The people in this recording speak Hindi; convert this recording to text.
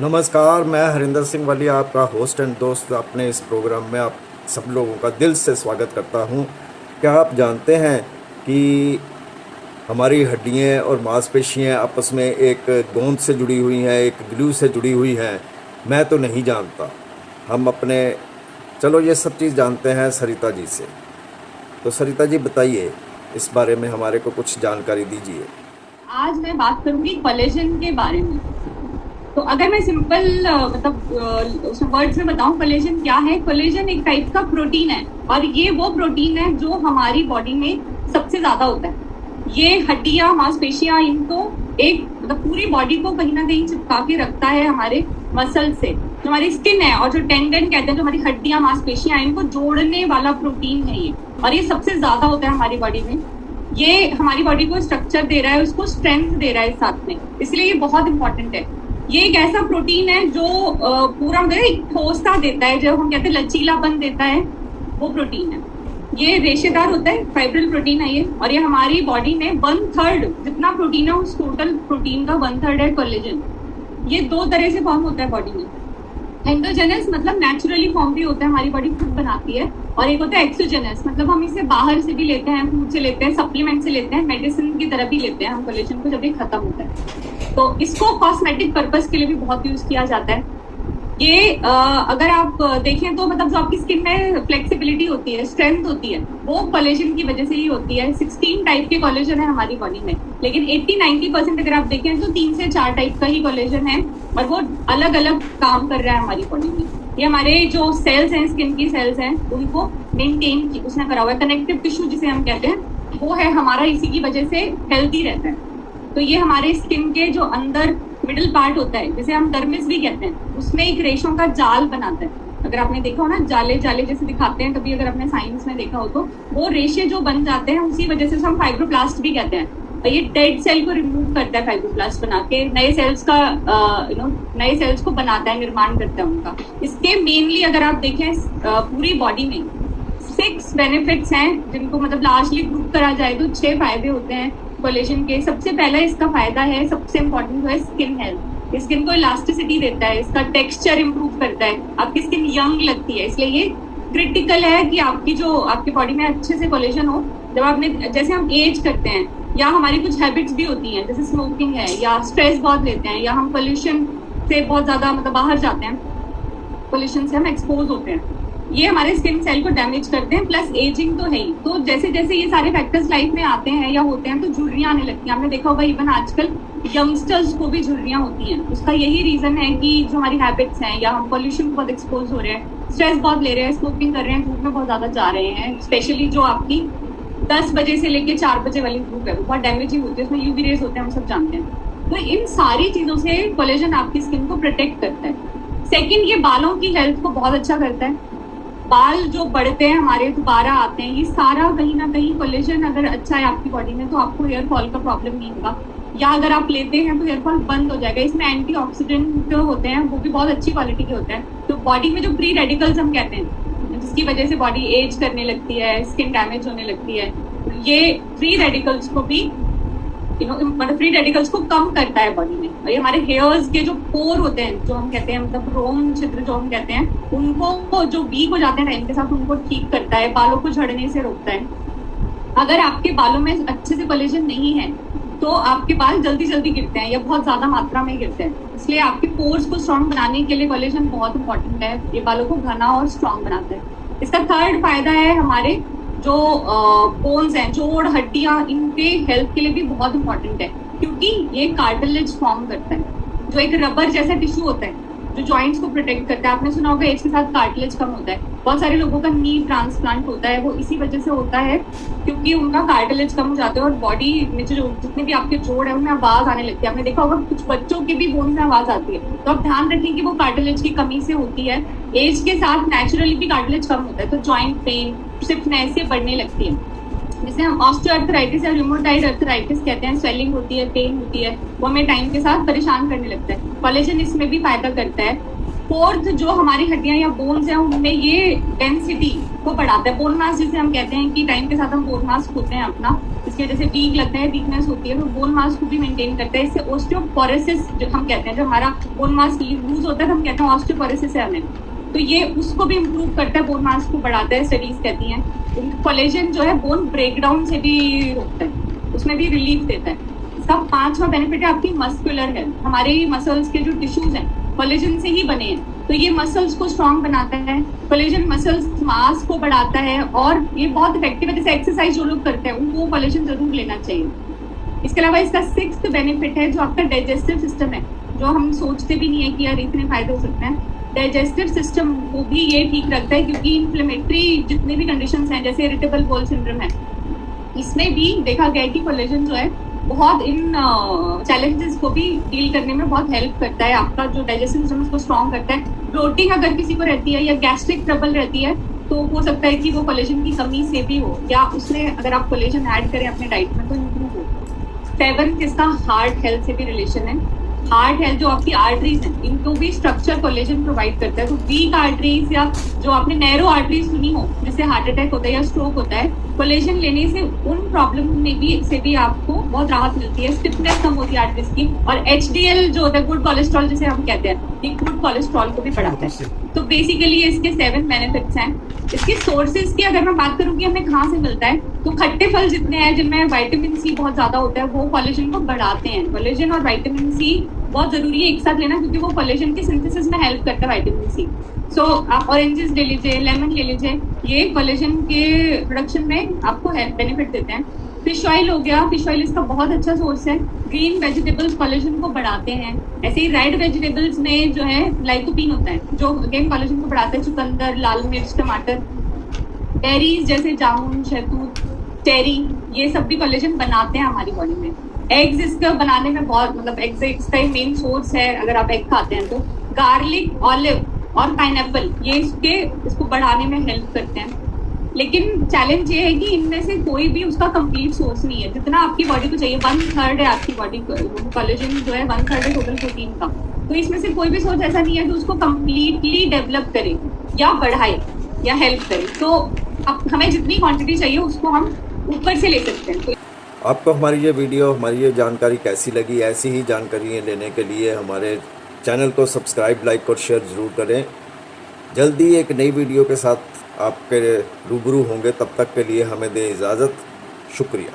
नमस्कार, मैं हरिंदर सिंह वली आपका होस्ट एंड दोस्त अपने इस प्रोग्राम में आप सब लोगों का दिल से स्वागत करता हूं। क्या आप जानते हैं कि हमारी हड्डियां और मांसपेशियां आपस में एक गोंद से जुड़ी हुई हैं, एक ग्लू से जुड़ी हुई हैं? मैं तो नहीं जानता। हम अपने चलो ये सब चीज़ जानते हैं सरिता जी से। तो सरिता जी बताइए, इस बारे में हमारे को कुछ जानकारी दीजिए। आज मैं बात करूंगी कोलेजन के बारे में। तो अगर मैं सिंपल उसमें वर्ड्स में बताऊं कोलेजन क्या है। कोलेजन एक टाइप का प्रोटीन है और ये वो प्रोटीन है जो हमारी बॉडी में सबसे ज्यादा होता है। ये हड्डियां मांसपेशियां इनको एक पूरी बॉडी को कहीं ना कहीं चिपका के रखता है हमारे मसल से। जो हमारी स्किन है और जो टेंडन कहते हैं, जो हमारी हड्डियां मांसपेशियां इनको जोड़ने वाला प्रोटीन है ये, और ये सबसे ज्यादा होता है हमारी बॉडी में। ये हमारी बॉडी को स्ट्रक्चर दे रहा है, उसको स्ट्रेंथ दे रहा है साथ में, इसलिए ये बहुत इंपॉर्टेंट है। ये एक ऐसा प्रोटीन है जो पूरा एक ठोसता देता है, जब हम कहते हैं लचीलापन देता है, वो प्रोटीन है। ये रेशेदार होता है, फाइब्रिल प्रोटीन है ये, और ये हमारी बॉडी में 1/3 जितना प्रोटीन है उस टोटल प्रोटीन का 1/3 है कोलेजन। ये दो तरह से फॉर्म होता है बॉडी में। एंडोजेनस मतलब नेचुरली फॉर्म भी होता है, हमारी बॉडी खुद बनाती है, और एक होता है एक्सोजेनस मतलब हम इसे बाहर से भी लेते हैं, फूड से लेते हैं, सप्लीमेंट से लेते हैं, मेडिसिन की तरह भी लेते हैं हम कोलेजन को जब ये खत्म होता है। तो इसको कॉस्मेटिक पर्पस के लिए भी बहुत यूज किया जाता है। ये अगर आप देखें तो जो आपकी स्किन में फ्लेक्सिबिलिटी होती है, स्ट्रेंथ होती है, वो कोलेजन की वजह से ही होती है। 16 टाइप के कोलेजन है हमारी बॉडी में, लेकिन 80-90% अगर आप देखें तो 3 से 4 टाइप का ही कोलेजन है, और वो अलग अलग काम कर रहा है हमारी बॉडी में। ये हमारे जो सेल्स हैं, स्किन की सेल्स हैं, उनको मेंटेन उसने करा हुआ है। कनेक्टिव टिश्यू जिसे हम कहते हैं वो है हमारा, इसी की वजह से हेल्थी रहता है। तो ये हमारे स्किन के जो अंदर मिडिल पार्ट होता है, जिसे हम डर्मिस भी कहते हैं, उसमें एक रेशों का जाल बनाता है। अगर आपने देखा हो ना, जाले जाले जैसे दिखाते हैं कभी, अगर आपने साइंस में देखा हो तो वो रेशे जो बन जाते हैं, उसी वजह से हम फाइब्रोब्लास्ट भी कहते हैं। और ये डेड सेल को रिमूव करता है, फाइब्रोब्लास्ट बना के नए सेल्स का नए सेल्स को बनाता है, निर्माण करता है उनका। इसके मेनली अगर आप देखें पूरी बॉडी में 6 बेनिफिट्स हैं, जिनको लार्जली ग्रुप करा जाए तो 6 फायदे होते हैं कोलेजन के। सबसे पहला इसका फायदा है, सबसे इंपॉर्टेंट है स्किन हेल्थ। स्किन को इलास्टिसिटी देता है, इसका टेक्सचर इंप्रूव करता है, आपकी स्किन यंग लगती है। इसलिए ये क्रिटिकल है कि आपकी बॉडी में अच्छे से कोलेजन हो। जब आपने जैसे हम एज करते हैं, या हमारी कुछ हैबिट्स भी होती हैं, जैसे स्मोकिंग है, या स्ट्रेस बहुत लेते हैं, या हम पोल्यूशन से बहुत ज्यादा बाहर जाते हैं, पोल्यूशन से हम एक्सपोज होते हैं, ये हमारे स्किन सेल को डैमेज करते हैं। प्लस एजिंग तो है ही, तो जैसे जैसे ये सारे फैक्टर्स लाइफ में आते हैं या होते हैं तो झुर्रियां आने लगती हैं। आपने देखा होगा इवन आजकल यंगस्टर्स को भी झुर्रियां होती हैं। उसका यही रीजन है कि जो हमारी हैबिट्स हैं, या हम पोल्यूशन को बहुत एक्सपोज हो रहे हैं, स्ट्रेस बहुत ले रहे हैं, स्मोकिंग कर रहे हैं, धूप में बहुत ज्यादा जा रहे हैं। स्पेशली जो आपकी 10 बजे से लेके 4 बजे वाली धूप है, वो बहुत डैमेजिंग होती है, उसमें यूवी रेज होते हैं, हम सब जानते हैं। तो इन सारी चीजों से कोलेजन आपकी स्किन को प्रोटेक्ट करता है। सेकेंड, ये बालों की हेल्थ को बहुत अच्छा करता है। बाल जो बढ़ते हैं हमारे, दोबारा आते हैं, ये सारा कहीं ना कहीं कोलेजन अगर अच्छा है आपकी बॉडी में, तो आपको हेयर फॉल का प्रॉब्लम नहीं होगा, या अगर आप लेते हैं तो हेयर फॉल बंद हो जाएगा। इसमें एंटीऑक्सीडेंट होते हैं, वो भी बहुत अच्छी क्वालिटी के होते हैं। तो बॉडी में जो फ्री रेडिकल्स हम कहते हैं, जिसकी वजह से बॉडी एज करने लगती है, स्किन डैमेज होने लगती है, ये फ्री रेडिकल्स को भी फ्री रेडिकल्स को कम करता है बॉडी में। और ये हमारे हेयर्स के जो पोर होते हैं, जो हम कहते हैं रोम छिद्र जो हम कहते हैं, उनको जो वीक हो जाते हैं टाइम के साथ, उनको ठीक करता है, बालों को झड़ने से रोकता है। अगर आपके बालों में अच्छे से कोलेजन नहीं है तो आपके बाल जल्दी जल्दी गिरते हैं, या बहुत ज्यादा मात्रा में गिरते हैं। इसलिए आपके पोर्स को स्ट्रॉन्ग बनाने के लिए कोलेजन बहुत इंपॉर्टेंट है। ये बालों को घना और स्ट्रॉन्ग बनाता है। इसका थर्ड फायदा है, हमारे जो बोन्स हैं, जोड़ हड्डियां, इनके हेल्थ के लिए भी बहुत इंपॉर्टेंट है, क्योंकि ये कार्टिलेज फॉर्म करता है, जो एक रबर जैसा टिश्यू होता है जो जॉइंट्स को प्रोटेक्ट करता है। आपने सुना होगा एज के साथ कार्टिलेज कम होता है। बहुत सारे लोगों का नी ट्रांसप्लांट होता है, वो इसी वजह से होता है, क्योंकि उनका कार्टिलेज कम हो जाता है, और बॉडी में जो जितने भी आपके जोड़ है उनमें आवाज आने लगती है। आपने देखा होगा कुछ बच्चों के भी बोन में आवाज आती है, तो आप ध्यान रखें कि वो कार्टिलेज की कमी से होती है। एज के साथ नेचुरली भी कार्टिलेज कम होता है, तो जॉइंट पेन, स्टिफनेस ये बढ़ने लगती है, जिसे हम ऑस्टियोआर्थराइटिस या रूमेटॉइड अर्थराइटिस कहते हैं। स्वेलिंग होती है, पेन होती है, वो हमें टाइम के साथ परेशान करने लगता है। कोलेजन इसमें भी फायदा करता है। फोर्थ, जो हमारी हड्डियां या बोन्स हैं, उनमें ये डेंसिटी को बढ़ाता है। बोन मास जिसे हम कहते हैं कि टाइम के साथ हम बोन मास खोते हैं अपना, इसलिए के जैसे वीक लगता है, वीकनेस होती है, तो बोन मास को भी मेंटेन करता है। इससे ऑस्टियोपोरोसिस जो हम कहते हैं, जब हमारा बोन मास लूज होता है तो हम कहते हैं ऑस्टियोपोरोसिस है हमें, तो ये उसको भी इम्प्रूव करता है, बोन मास को बढ़ाता है, स्टडीज कहती हैं। कोलेजन जो है बोन ब्रेकडाउन से भी रोकता है, उसमें भी रिलीफ देता है। इसका 5वां बेनिफिट है आपकी मस्कुलर हेल्थ। हमारे मसल्स के जो टिश्यूज हैं कोलेजन से ही बने हैं, तो ये मसल्स को स्ट्रांग बनाता है। कोलेजन मसल्स मास को बढ़ाता है और ये बहुत इफेक्टिव है। जैसे एक्सरसाइज जो लोग करते हैं उनको कोलेजन जरूर लेना चाहिए। इसके अलावा इसका 6th बेनिफिट है जो आपका डाइजेस्टिव सिस्टम है, जो हम सोचते भी नहीं है कि यार इतने फायदे हो सकते हैं। डाइजेस्टिव सिस्टम को भी ये ठीक रखता है, क्योंकि इन्फ्लेमेटरी जितने भी कंडीशंस हैं जैसे इरिटेबल बाउल सिंड्रोम है, इसमें भी देखा गया है कि कोलेजन जो है बहुत इन चैलेंजेस को भी डील करने में बहुत हेल्प करता है। आपका जो डाइजेस्टिव सिस्टम को स्ट्रॉन्ग करता है। ब्लोटिंग अगर किसी को रहती है या गैस्ट्रिक ट्रबल रहती है तो हो सकता है कि वो कोलेजन की कमी से भी हो, या उसमें अगर आप कोलेजन ऐड करें अपने डाइट में तो इम्प्रूव हो। 7 इसका हार्ट हेल्थ से भी रिलेशन है। हार्ट हेल्थ जो आपकी आर्टरीज हैं इनको भी स्ट्रक्चर कोलेजन प्रोवाइड करता है। तो वीक आर्टरीज या जो आपने नैरो आर्टरीज सुनी हो जिससे हार्ट अटैक होता है या स्ट्रोक होता है, कोलेजन लेने से उन प्रॉब्लम में भी आपको बहुत राहत मिलती है। स्टिफनेस कम होती है आर्टरीज की। और HDL जो होता है गुड कोलेस्ट्रॉल जिसे हम कहते हैं, ये गुड कोलेस्ट्रॉल को भी बढ़ाता है। तो बेसिकली इसके 7 बेनिफिट्स हैं। इसके सोर्सेज की अगर मैं बात करूँ कि हमें कहाँ से मिलता है, तो खट्टे फल जितने हैं जिनमें विटामिन सी बहुत ज्यादा होता है वो कोलेजन को बढ़ाते हैं। कोलेजन और विटामिन सी बहुत जरूरी है एक साथ लेना, क्योंकि वो कोलेजन के सिंथेसिस में हेल्प करता है विटामिन सी। सो आप ऑरेंजेस ले लीजिए, लेमन ले लीजिए, ये कोलेजन के प्रोडक्शन में आपको बेनिफिट देते हैं। फिश ऑयल हो गया, फिश ऑयल इसका बहुत अच्छा सोर्स है। ग्रीन वेजिटेबल्स कोलेजन को बढ़ाते हैं। ऐसे ही रेड वेजिटेबल्स में जो है लाइकोपीन होता है जो अगेन कोलेजन को बढ़ाता है। चुकंदर, लाल मिर्च, टमाटर, बेरीज जैसे जामुन, शहतूत, चेरी, ये सब भी कोलेजन बनाते हैं हमारी बॉडी में। एग्स इसका बनाने में बहुत एग्स इसका मेन सोर्स है अगर आप एग खाते हैं तो। गार्लिक, ऑलिव और पाइनएप्पल ये इसको बढ़ाने में हेल्प करते हैं। लेकिन चैलेंज ये है कि इनमें से कोई भी उसका कंप्लीट सोर्स नहीं है। जितना आपकी बॉडी को चाहिए 1/3 है आपकी बॉडी कोलेजन जो है 1/3 है टोटल प्रोटीन का, तो इसमें से कोई भी सोर्स ऐसा नहीं है जो उसको कंप्लीटली डेवलप करे या बढ़ाए या हेल्प करे। तो अब हमें जितनी क्वांटिटी चाहिए उसको हम ऊपर से ले सकते हैं। तो आपको हमारी ये वीडियो, हमारी ये जानकारी कैसी लगी? ऐसी ही जानकारी लेने के लिए हमारे चैनल को सब्सक्राइब, लाइक और शेयर ज़रूर करें। जल्दी एक नई वीडियो के साथ आपके रूबरू होंगे, तब तक के लिए हमें दें इजाज़त। शुक्रिया।